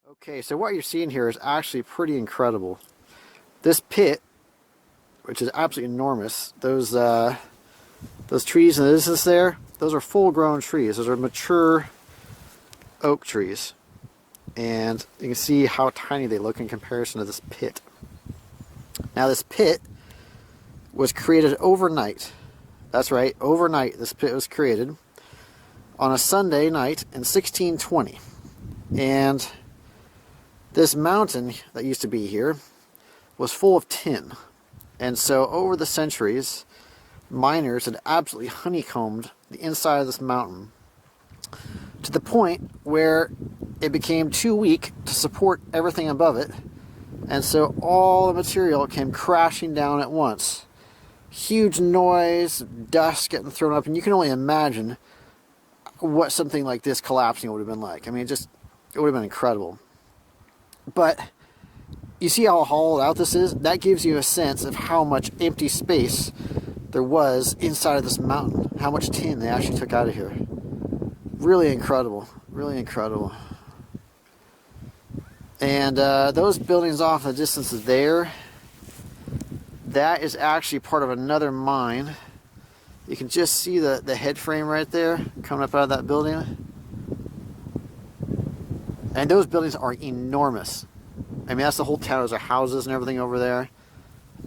Okay, so what you're seeing here is actually pretty incredible. This pit, which is absolutely enormous, those trees in the distance there, those are full-grown trees. Those are mature oak trees. And you can see how tiny they look in comparison to this pit. Now this pit was created overnight. That's right, overnight this pit was created on a Sunday night in 1620. And this mountain that used to be here was full of tin. And so over the centuries, miners had absolutely honeycombed the inside of this mountain to the point where it became too weak to support everything above it. And so all the material came crashing down at once. Huge noise, dust getting thrown up, and you can only imagine what something like this collapsing would have been like. I mean, it would have been incredible. But you see how hollowed out this is? That gives you a sense of how much empty space there was inside of this mountain. How much tin they actually took out of here. Really incredible. Really incredible. And those buildings off in the distance there, that is actually part of another mine. You can just see the head frame right there coming up out of that building. And those buildings are enormous. I mean, that's the whole town. There's houses and everything over there.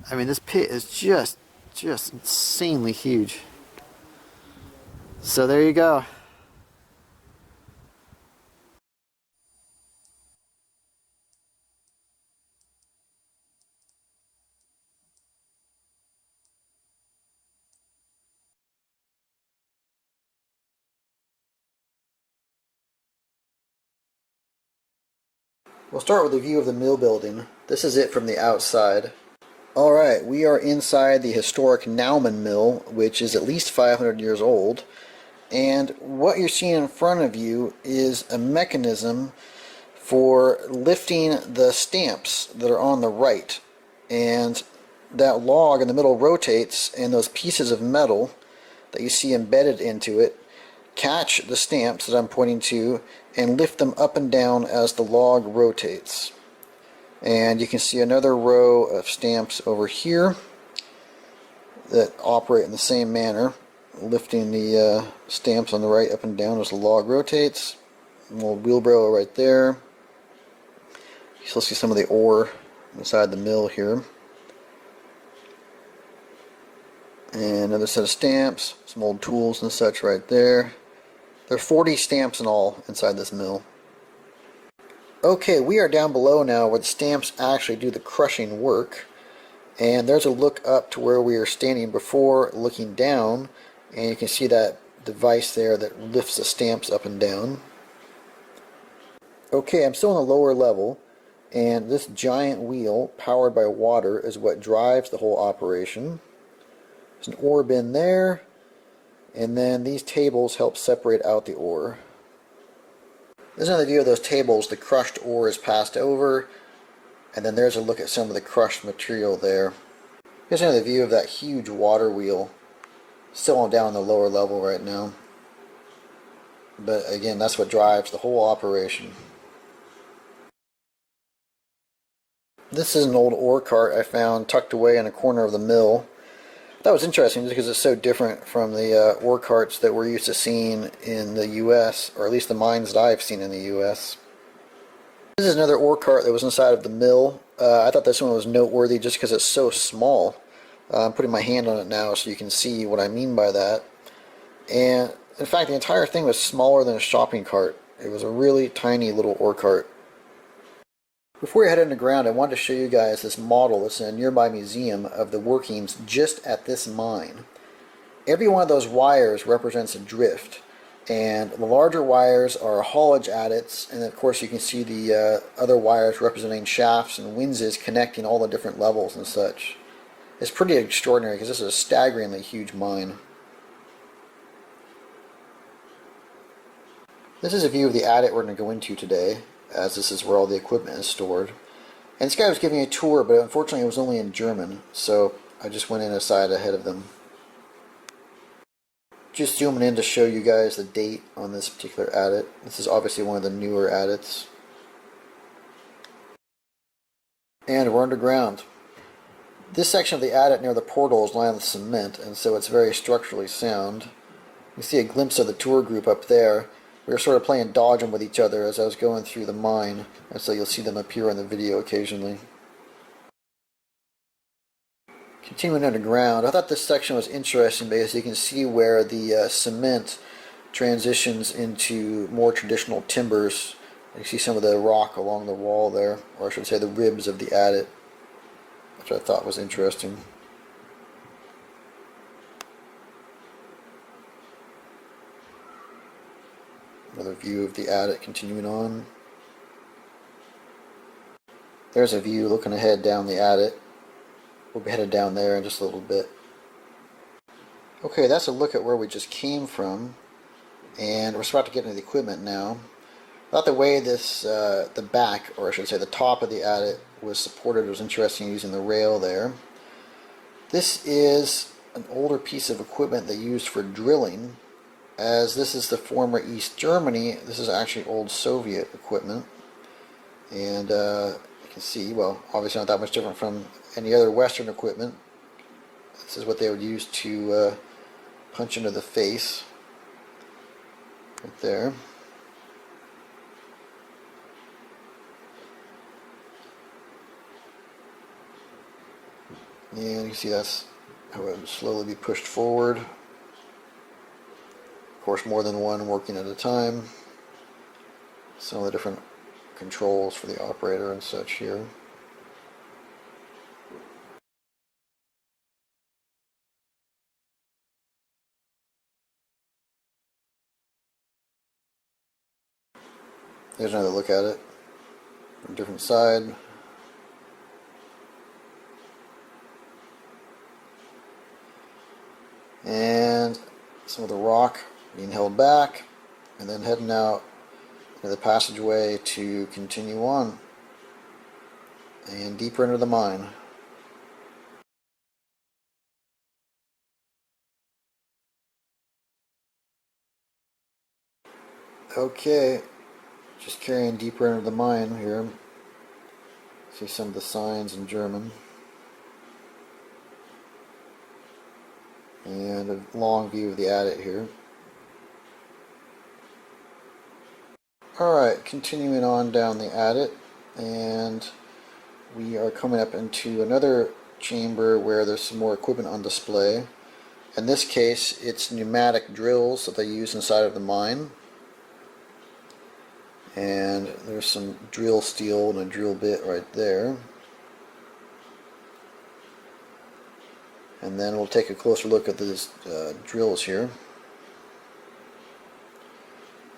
I mean, this pit is just insanely huge. So there you go. We'll start with a view of the mill building. This is it from the outside. Alright, we are inside the historic Nauman mill, which is at least 500 years old. And what you're seeing in front of you is a mechanism for lifting the stamps that are on the right. And that log in the middle rotates, and those pieces of metal that you see embedded into it catch the stamps that I'm pointing to and lift them up and down as the log rotates. And you can see another row of stamps over here that operate in the same manner, lifting the stamps on the right up and down as the log rotates. A little wheelbarrow right there. You still see some of the ore inside the mill here. And another set of stamps, some old tools and such right there. There are 40 stamps in all inside this mill. Okay, we are down below now where the stamps actually do the crushing work. And there's a look up to where we were standing before, looking down. And you can see that device there that lifts the stamps up and down. Okay, I'm still on the lower level. And this giant wheel, powered by water, is what drives the whole operation. There's an ore bin there. And then these tables help separate out the ore. There's another view of those tables. The crushed ore is passed over, and then there's a look at some of the crushed material there. Here's another view of that huge water wheel. Still down on the lower level right now. But again, that's what drives the whole operation. This is an old ore cart I found tucked away in a corner of the mill. That was interesting just because it's so different from the ore carts that we're used to seeing in the U.S., or at least the mines that I've seen in the U.S. This is another ore cart that was inside of the mill. I thought this one was noteworthy just because it's so small. I'm putting my hand on it now so you can see what I mean by that. And in fact, the entire thing was smaller than a shopping cart. It was a really tiny little ore cart. Before we head underground, I wanted to show you guys this model that's in a nearby museum of the workings just at this mine. Every one of those wires represents a drift, and the larger wires are haulage adits, and of course you can see the other wires representing shafts and winzes connecting all the different levels and such. It's pretty extraordinary because this is a staggeringly huge mine. This is a view of the adit we're going to go into today, as this is where all the equipment is stored. And this guy was giving me a tour, but unfortunately it was only in German, so I just went in aside ahead of them. Just zooming in to show you guys the date on this particular adit. This is obviously one of the newer adits. And we're underground. This section of the adit near the portal is lined with cement, and so it's very structurally sound. You see a glimpse of the tour group up there. We were sort of playing dodgem with each other as I was going through the mine, and so you'll see them appear on the video occasionally. Continuing underground, I thought this section was interesting because you can see where the cement transitions into more traditional timbers. You see some of the rock along the wall there, or I should say the ribs of the adit, which I thought was interesting. Another view of the adit continuing on. There's a view looking ahead down the adit. We'll be headed down there in just a little bit. Okay, that's a look at where we just came from, and we're about to get into the equipment now. I thought the way this, the back, or I should say the top of the adit was supported was interesting, using the rail there. This is an older piece of equipment they used for drilling. As this is the former East Germany, this is actually old Soviet equipment. And you can see, well, obviously not that much different from any other Western equipment. This is what they would use to punch into the face. Right there. And you see that's how it would slowly be pushed forward. Of course, more than one working at a time. Some of the different controls for the operator and such here. There's another look at it from a different side. And some of the rock being held back, and then heading out into the passageway to continue on and deeper into the mine. Okay, just carrying deeper into the mine here. See some of the signs in German. And a long view of the adit here. Alright, continuing on down the adit, and we are coming up into another chamber where there's some more equipment on display. In this case, it's pneumatic drills that they use inside of the mine. And there's some drill steel and a drill bit right there. And then we'll take a closer look at these drills here.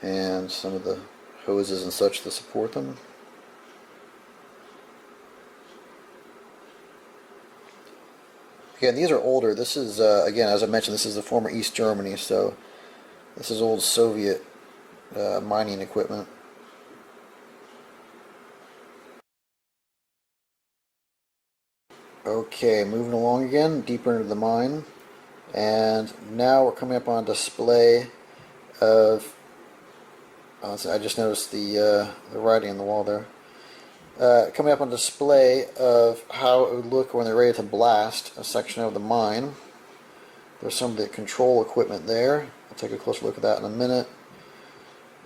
And some of the hoses and such to support them. Again, these are older. This is, again, as I mentioned, this is the former East Germany, so this is old Soviet mining equipment. Okay, moving along again, deeper into the mine, and now we're coming up on display of, I just noticed the writing on the wall there, coming up on display of how it would look when they're ready to blast a section of the mine. There's some of the control equipment there. I'll take a closer look at that in a minute.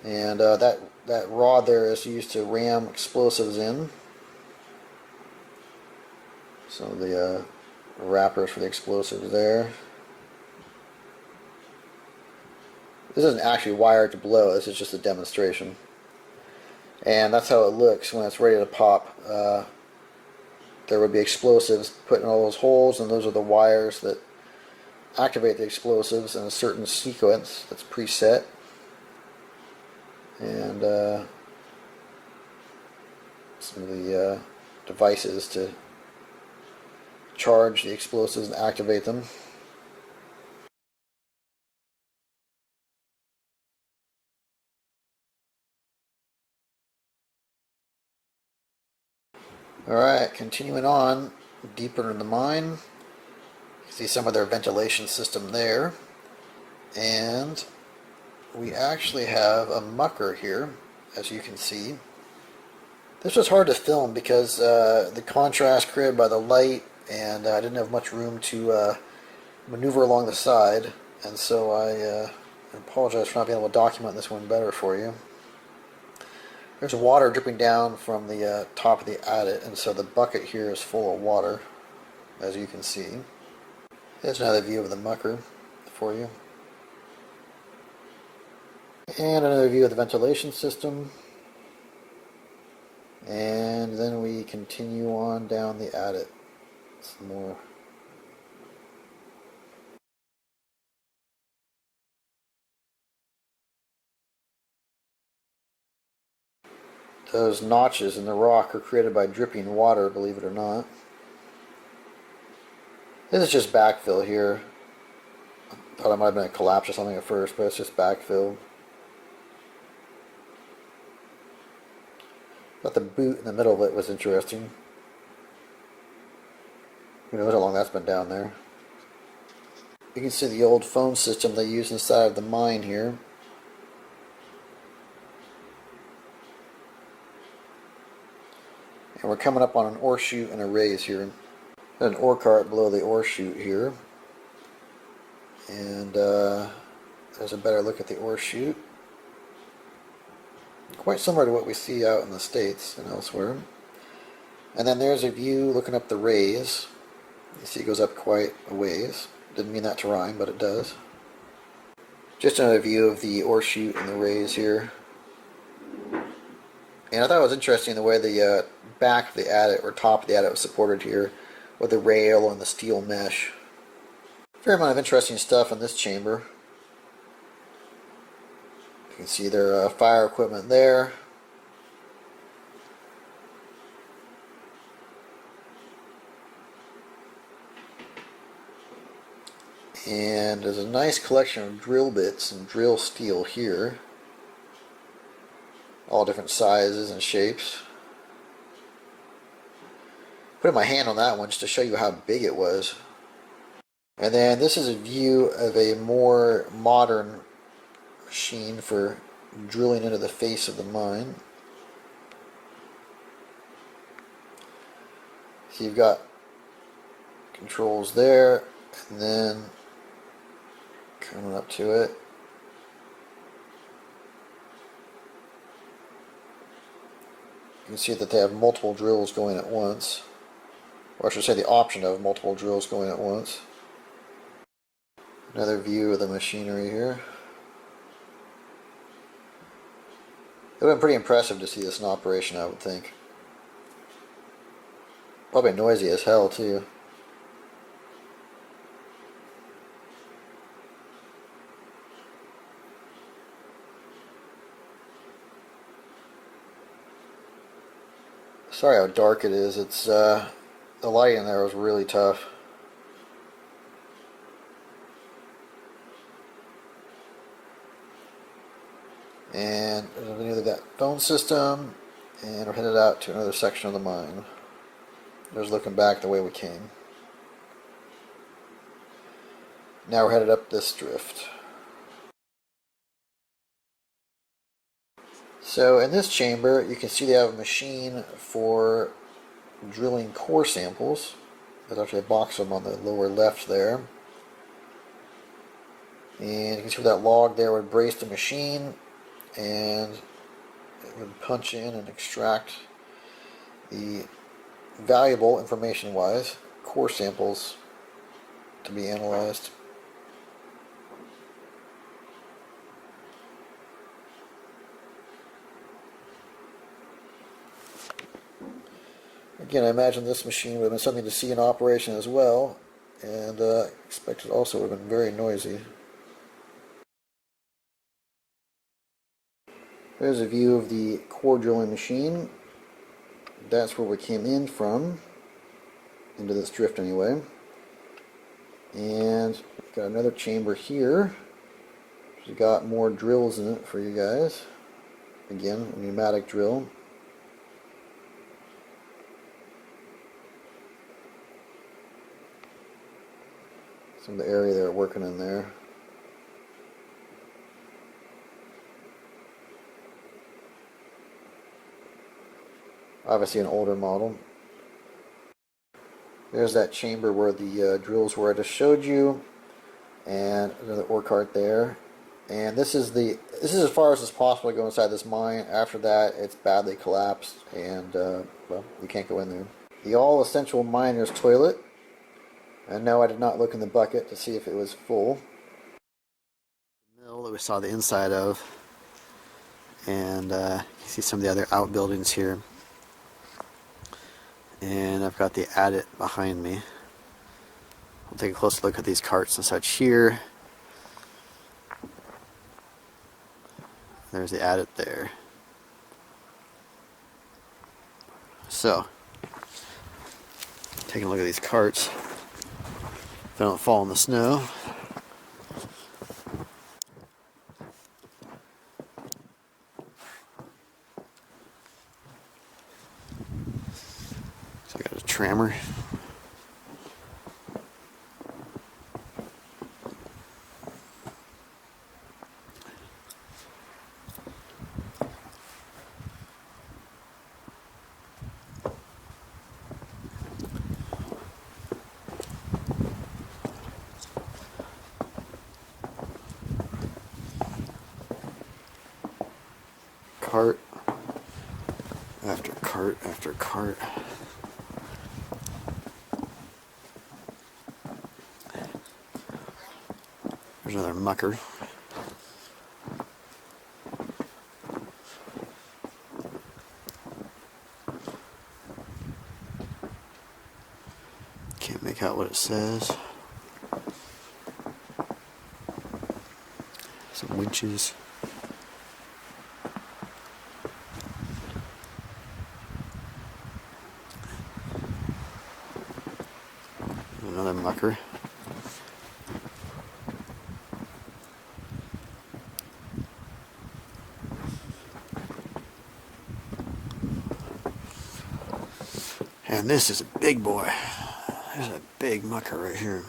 And that rod there is used to ram explosives in. Some of the wrappers for the explosives there. This isn't actually wired to blow, this is just a demonstration. And that's how it looks when it's ready to pop. There would be explosives put in all those holes, and those are the wires that activate the explosives in a certain sequence that's preset. And some of the devices to charge the explosives and activate them. Alright, continuing on deeper in the mine. You see some of their ventilation system there. And we actually have a mucker here, as you can see. This was hard to film because the contrast created by the light, and I didn't have much room to maneuver along the side, and so I apologize for not being able to document this one better for you. There's water dripping down from the top of the adit, and so the bucket here is full of water, as you can see. Here's another view of the mucker for you. And another view of the ventilation system. And then we continue on down the adit. Some more. Those notches in the rock are created by dripping water, believe it or not. This is just backfill here. I thought it might have been a collapse or something at first, but it's just backfill. Thought the boot in the middle of it was interesting. Who knows how long that's been down there. You can see the old phone system they use inside of the mine here. And we're coming up on an ore chute and a raise here. An ore cart below the ore chute here. And there's a better look at the ore chute. Quite similar to what we see out in the States and elsewhere. And then there's a view looking up the raise. You see it goes up quite a ways. Didn't mean that to rhyme, but it does. Just another view of the ore chute and the raise here. And I thought it was interesting the way the back of the adit, or top of the adit, was supported here with the rail and the steel mesh. Fair amount of interesting stuff in this chamber. You can see their fire equipment there. And there's a nice collection of drill bits and drill steel here. All different sizes and shapes. Put my hand on that one just to show you how big it was. And then this is a view of a more modern machine for drilling into the face of the mine. So you've got controls there, and then coming up to it, you can see that they have multiple drills going at once, or I should say the option of multiple drills going at once. Another view of the machinery here. It would have been pretty impressive to see this in operation, I would think. Probably noisy as hell too. Sorry how dark it is. It's the light in there was really tough. And there's another that phone system, and we're headed out to another section of the mine. There's looking back the way we came. Now we're headed up this drift. So in this chamber, you can see they have a machine for drilling core samples. There's actually a box of them on the lower left there. And you can see where that log there would brace the machine, and it would punch in and extract the valuable, information-wise, core samples to be analyzed. Again, I imagine this machine would have been something to see in operation as well, and expect it also would have been very noisy. There's a view of the core drilling machine. That's where we came in from, into this drift anyway. And we've got another chamber here. We've got more drills in it for you guys. Again, a pneumatic drill. Some of the area they're working in there. Obviously an older model. There's that chamber where the drills were I just showed you, and another ore cart there. And this is as far as it's possible to go inside this mine. After that, it's badly collapsed, and well, you can't go in there. The all essential miner's toilet. And no, I did not look in the bucket to see if it was full. The mill that we saw the inside of, and you see some of the other outbuildings here. And I've got the adit behind me. We'll take a closer look at these carts and such here. There's the adit there. So, taking a look at these carts. They don't fall in the snow. So I got a trammer. Cart after cart after cart. There's another mucker. Can't make out what it says. Some winches. Another mucker. And this is a big boy. There's a big mucker right here.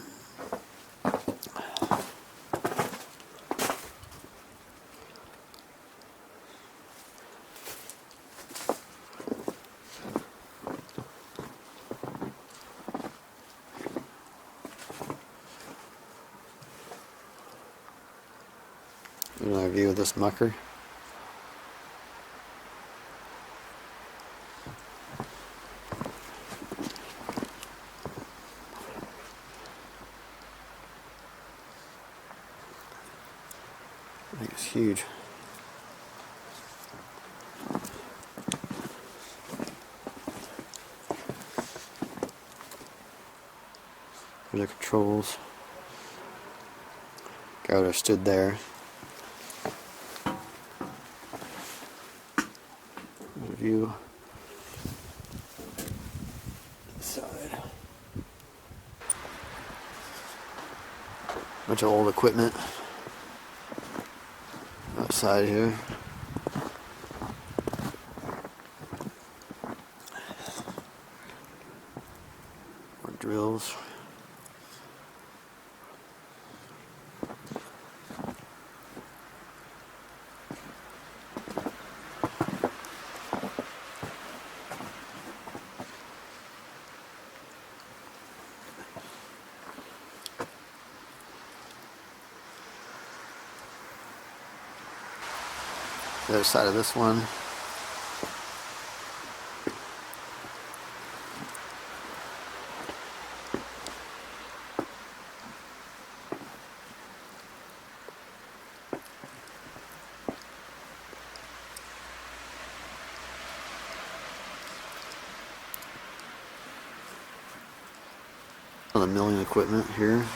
Another view of this mucker. I think it's huge. There's the controls. Guy would have stood there. View side. Bunch of old equipment outside here. More drills. The other side of this one. The milling equipment here.